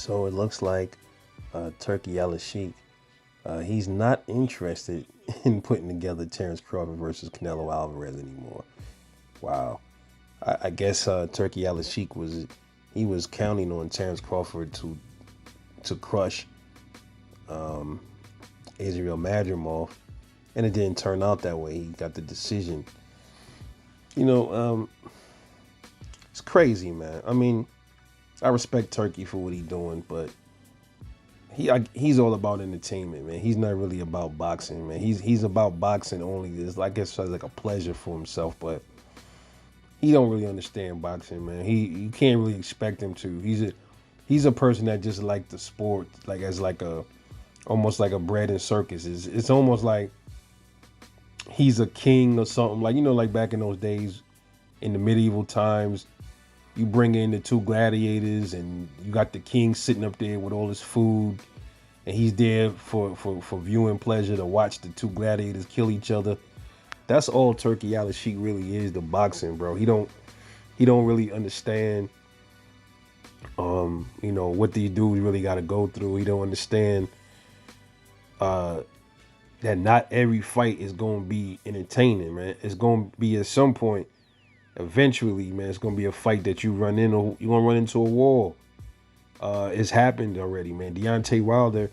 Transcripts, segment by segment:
So it looks like Turkey Alalshikh, he's not interested in putting together Terrence Crawford versus Canelo Alvarez anymore. Wow. I guess Turkey Alalshikh was counting on Terrence Crawford to crush um, Israel Madrimov, and it didn't turn out that way. He got the decision. You know, it's crazy, man. I mean, I respect Turkey for what he's doing, but he's all about entertainment, man. He's not really about boxing, man. He's about boxing only. It's like, I guess it's like a pleasure for himself, but he don't really understand boxing, man. You can't really expect him to. He's a person that just like the sport, like as like a almost like a bread and circus. It's almost like he's a king or something. Like, like back in those days in the medieval times, you bring in the two gladiators and you got the king sitting up there with all his food, and he's there for viewing pleasure to watch the two gladiators kill each other. That's all Turkey Alalshikh really is, the boxing, bro. He don't really understand what these dudes really got to go through. He don't understand that not every fight is going to be entertaining, man. It's going to be at some point, eventually, man, it's going to be a fight that you're going to run into a wall. It's happened already, man. Deontay Wilder,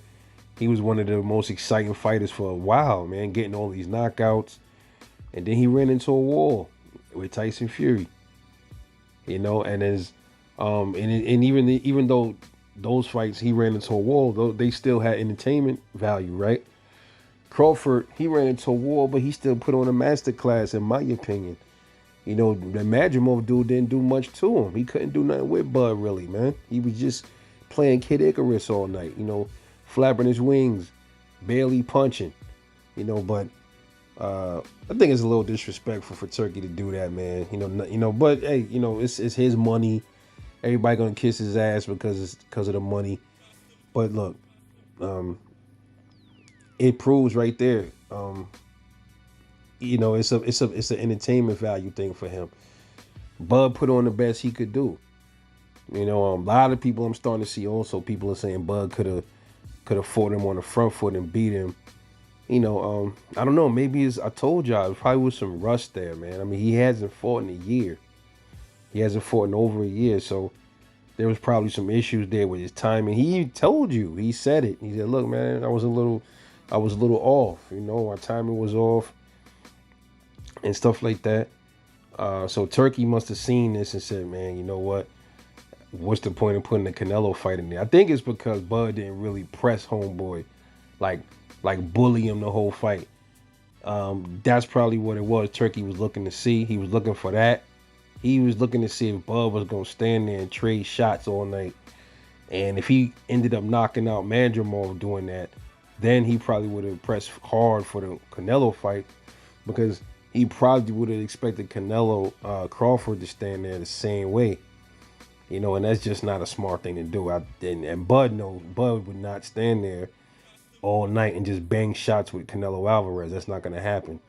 he was one of the most exciting fighters for a while, man, getting all these knockouts. And then he ran into a wall with Tyson Fury, and even though those fights he ran into a wall, though they still had entertainment value, right? Crawford, he ran into a wall, but he still put on a masterclass, in my opinion. The Madrimov dude didn't do much to him. He couldn't do nothing with Bud, really, man. He was just playing Kid Icarus all night, flapping his wings, barely punching, but I think it's a little disrespectful for Turkey to do that, man. But hey, it's his money. Everybody gonna kiss his ass because of the money. But look, it proves right there. It's an entertainment value thing for him. Bud put on the best he could do. A lot of people I'm starting to see also people are saying Bud could have fought him on the front foot and beat him. I don't know. Maybe I told y'all, it probably was some rust there, man. I mean, he hasn't fought in a year. He hasn't fought in over a year, so there was probably some issues there with his timing. He told you. He said it. He said, "Look, man, I was a little off. My timing was off, and stuff like that." So Turkey must have seen this and said, "Man, you know what? What's the point of putting the Canelo fight in there?" I think it's because Bud didn't really press homeboy, like bully him the whole fight. That's probably what it was. Turkey was looking to see. He was looking for that. He was looking to see if Bud was going to stand there and trade shots all night. And if he ended up knocking out Mandramov doing that, then he probably would have pressed hard for the Canelo fight, because he probably would have expected Canelo Crawford to stand there the same way. And that's just not a smart thing to do. And Bud knows Bud would not stand there all night and just bang shots with Canelo Alvarez. That's not going to happen.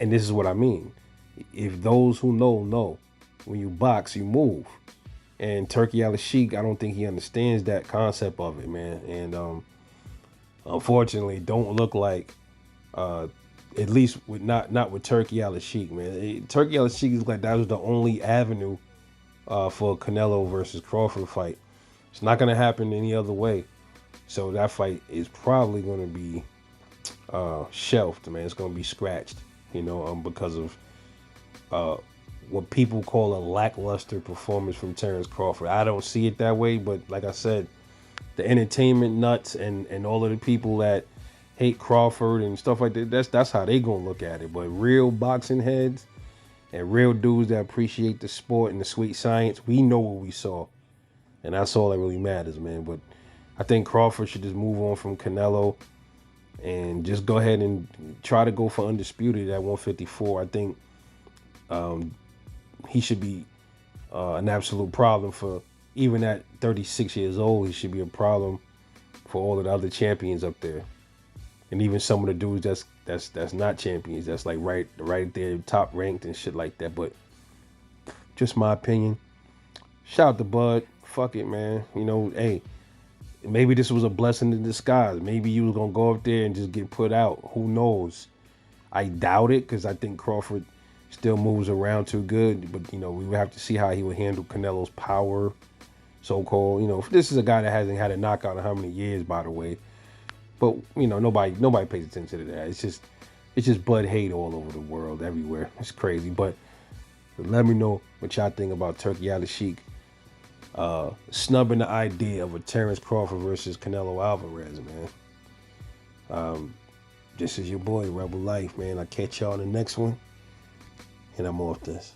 And this is what I mean. If those who know, when you box, you move. And Turkey Alalshikh, I don't think he understands that concept of it, man. And unfortunately, don't look like, at least with not with Turkey Alalshikh, man. Turkey Alalshikh is like that was the only avenue for a Canelo versus Crawford fight. It's not going to happen any other way. So that fight is probably going to be shelved, man. It's going to be scratched, because of what people call a lackluster performance from Terrence Crawford. I don't see it that way, but like I said, the entertainment nuts and all of the people that hate Crawford and stuff like that, that's how they going to look at it. But real boxing heads and real dudes that appreciate the sport and the sweet science, we know what we saw. And that's all that really matters, man. But I think Crawford should just move on from Canelo and just go ahead and try to go for undisputed at 154. I think he should be an absolute problem for, even at 36 years old, he should be a problem for all of the other champions up there. And even some of the dudes that's not champions, that's like right there, top ranked and shit like that. But just my opinion. Shout out to Bud. Fuck it, man. Hey, maybe this was a blessing in disguise. Maybe you was gonna go up there and just get put out. Who knows? I doubt it because I think Crawford still moves around too good. But we would have to see how he would handle Canelo's power, so called. This is a guy that hasn't had a knockout in how many years, by the way. But nobody pays attention to that. It's just blood hate all over the world, everywhere. It's crazy. But let me know what y'all think about Turki Alalshikh snubbing the idea of a Terrence Crawford versus Canelo Alvarez, man. This is your boy, Rebel Life, man. I'll catch y'all in the next one. And I'm off this.